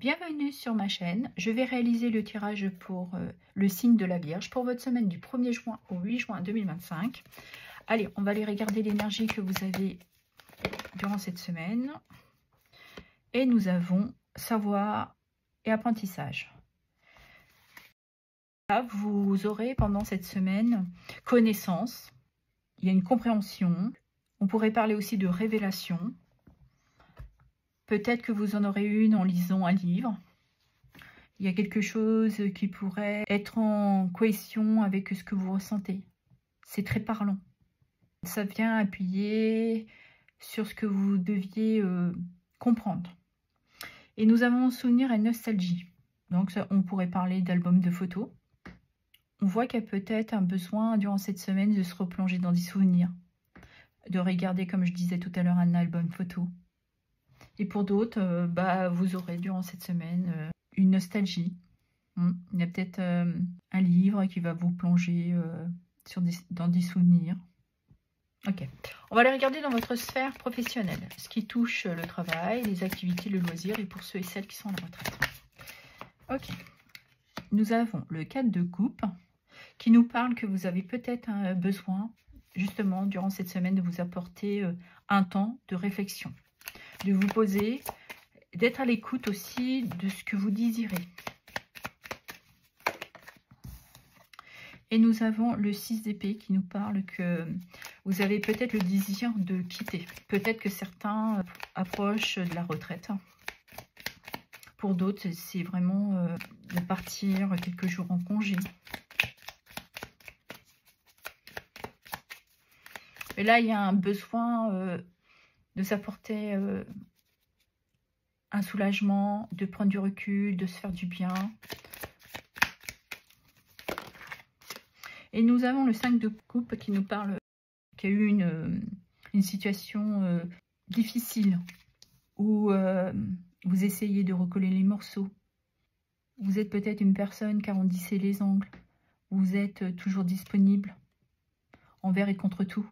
bienvenue sur ma chaîne. Je vais réaliser le tirage pour le signe de la Vierge pour votre semaine du 1er juin au 8 juin 2025. Allez, on va aller regarder l'énergie que vous avez durant cette semaine. Et nous avons savoir et apprentissage. Là, vous aurez pendant cette semaine connaissance, il y a une compréhension. On pourrait parler aussi de révélation. Peut-être que vous en aurez une en lisant un livre. Il y a quelque chose qui pourrait être en cohésion avec ce que vous ressentez. C'est très parlant. Ça vient appuyer sur ce que vous deviez comprendre. Et nous avons souvenir et nostalgie. Donc ça, on pourrait parler d'albums de photos. On voit qu'il y a peut-être un besoin durant cette semaine de se replonger dans des souvenirs. De regarder, comme je disais tout à l'heure, un album photo. Et pour d'autres, vous aurez durant cette semaine une nostalgie. Il y a peut-être un livre qui va vous plonger dans des souvenirs. Ok, on va aller regarder dans votre sphère professionnelle, ce qui touche le travail, les activités, le loisir et pour ceux et celles qui sont en retraite. Ok, nous avons le 4 de coupe qui nous parle que vous avez peut-être un besoin, justement, durant cette semaine, de vous apporter un temps de réflexion. De vous poser, d'être à l'écoute aussi de ce que vous désirez. Et nous avons le 6 d'épée qui nous parle que vous avez peut-être le désir de quitter. Peut-être que certains approchent de la retraite. Pour d'autres, c'est vraiment de partir quelques jours en congé. Et là, il y a un besoin de s'apporter un soulagement, de prendre du recul, de se faire du bien. Et nous avons le 5 de coupe qui nous parle qu'il y a eu une situation difficile où vous essayez de recoller les morceaux. Vous êtes peut-être une personne qui arrondissait les angles. Vous êtes toujours disponible envers et contre tout.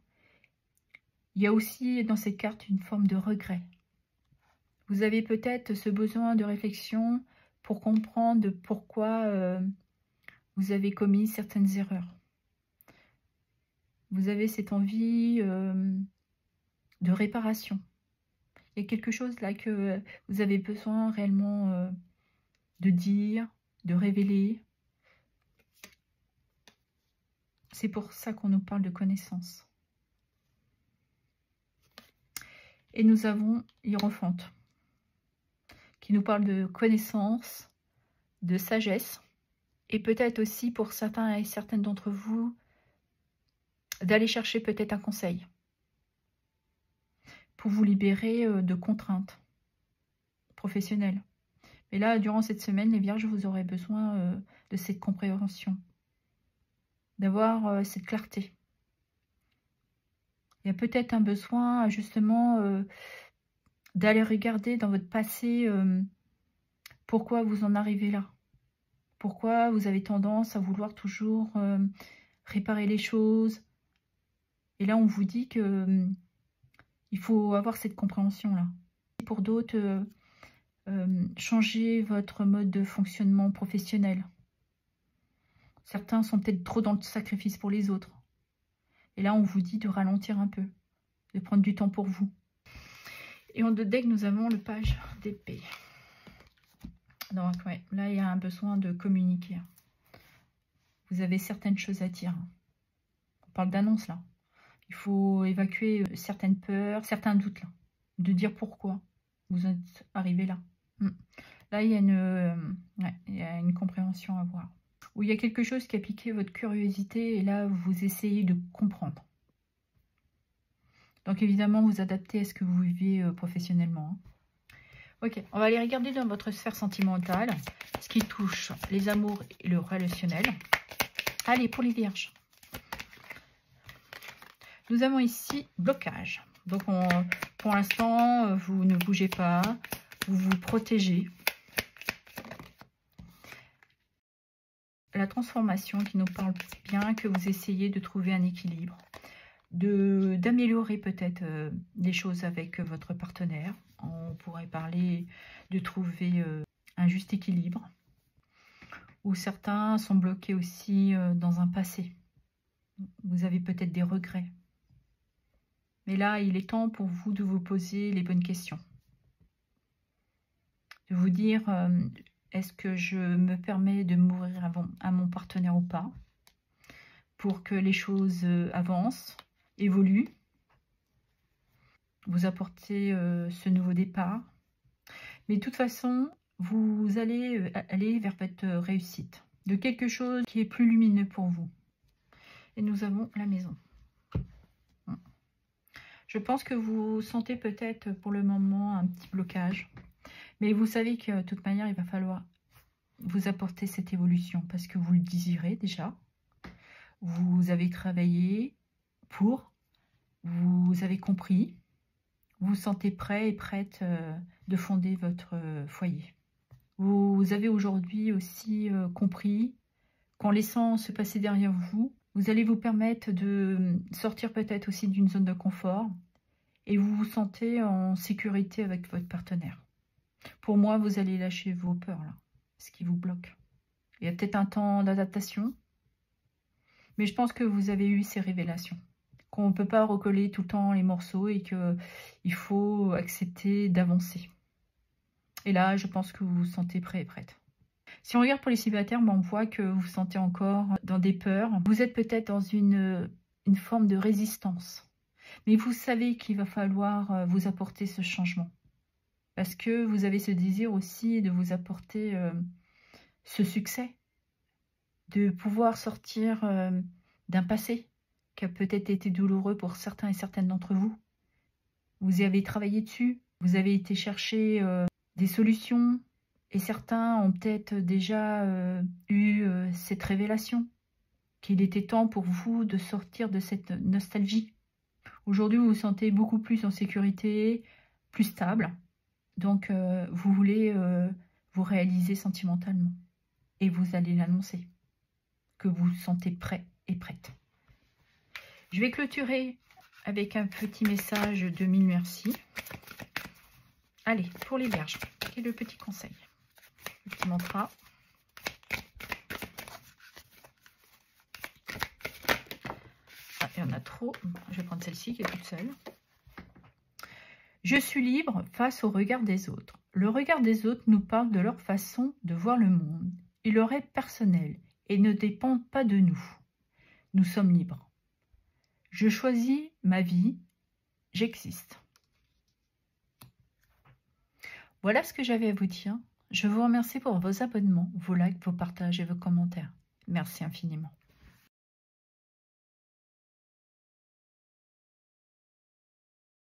Il y a aussi dans cette carte une forme de regret. Vous avez peut-être ce besoin de réflexion pour comprendre pourquoi vous avez commis certaines erreurs. Vous avez cette envie de réparation. Il y a quelque chose là que vous avez besoin réellement de dire, de révéler. C'est pour ça qu'on nous parle de connaissance. Et nous avons Hiérophante, qui nous parle de connaissance, de sagesse, et peut-être aussi pour certains et certaines d'entre vous, d'aller chercher peut-être un conseil, pour vous libérer de contraintes professionnelles. Mais là, durant cette semaine, les Vierges, vous aurez besoin de cette compréhension, d'avoir cette clarté. Il y a peut-être un besoin, justement, d'aller regarder dans votre passé pourquoi vous en arrivez là. Pourquoi vous avez tendance à vouloir toujours réparer les choses. Et là, on vous dit que il faut avoir cette compréhension-là. Pour d'autres, changer votre mode de fonctionnement professionnel. Certains sont peut-être trop dans le sacrifice pour les autres. Et là, on vous dit de ralentir un peu, de prendre du temps pour vous. Et en deux decks, nous avons le page d'épée. Donc, ouais, là, il y a un besoin de communiquer. Vous avez certaines choses à dire. On parle d'annonce, là. Il faut évacuer certaines peurs, certains doutes, là. De dire pourquoi vous êtes arrivé là. Là, il y a une compréhension à avoir. Où il y a quelque chose qui a piqué votre curiosité et là, vous essayez de comprendre. Donc, évidemment, vous adaptez à ce que vous vivez professionnellement. Ok, on va aller regarder dans votre sphère sentimentale ce qui touche les amours et le relationnel. Allez, pour les Vierges. Nous avons ici blocage. Donc, pour l'instant, vous ne bougez pas, vous vous protégez. La transformation qui nous parle bien que vous essayez de trouver un équilibre, d'améliorer peut-être les choses avec votre partenaire. On pourrait parler de trouver un juste équilibre. Ou certains sont bloqués aussi dans un passé. Vous avez peut-être des regrets. Mais là, il est temps pour vous de vous poser les bonnes questions. De vous dire, est-ce que je me permets de m'ouvrir à mon partenaire ou pas? Pour que les choses avancent, évoluent. Vous apportez ce nouveau départ. Mais de toute façon, vous allez aller vers votre réussite. De quelque chose qui est plus lumineux pour vous. Et nous avons la maison. Je pense que vous sentez peut-être pour le moment un petit blocage. Mais vous savez que de toute manière, il va falloir vous apporter cette évolution. Parce que vous le désirez déjà. Vous avez travaillé pour. Vous avez compris. Vous vous sentez prêt et prête de fonder votre foyer. Vous avez aujourd'hui aussi compris qu'en laissant se passer derrière vous, vous allez vous permettre de sortir peut-être aussi d'une zone de confort et vous vous sentez en sécurité avec votre partenaire. Pour moi, vous allez lâcher vos peurs, là, ce qui vous bloque. Il y a peut-être un temps d'adaptation, mais je pense que vous avez eu ces révélations. Qu'on ne peut pas recoller tout le temps les morceaux et qu'il faut accepter d'avancer. Et là, je pense que vous vous sentez prêt et prête. Si on regarde pour les célibataires, on voit que vous vous sentez encore dans des peurs. Vous êtes peut-être dans une forme de résistance. Mais vous savez qu'il va falloir vous apporter ce changement. Parce que vous avez ce désir aussi de vous apporter ce succès. De pouvoir sortir d'un passé qui a peut-être été douloureux pour certains et certaines d'entre vous. Vous y avez travaillé dessus. Vous avez été chercher des solutions. Et certains ont peut-être déjà eu cette révélation, qu'il était temps pour vous de sortir de cette nostalgie. Aujourd'hui, vous vous sentez beaucoup plus en sécurité, plus stable. Donc, vous voulez vous réaliser sentimentalement. Et vous allez l'annoncer, que vous vous sentez prêt et prête. Je vais clôturer avec un petit message de mille merci. Allez, pour les Vierges, quel est le petit conseil? Le petit mantra. Ah, il y en a trop. Je vais prendre celle-ci qui est toute seule. Je suis libre face au regard des autres. Le regard des autres nous parle de leur façon de voir le monde. Il leur est personnel et ne dépend pas de nous. Nous sommes libres. Je choisis ma vie. J'existe. Voilà ce que j'avais à vous dire. Je vous remercie pour vos abonnements, vos likes, vos partages et vos commentaires. Merci infiniment.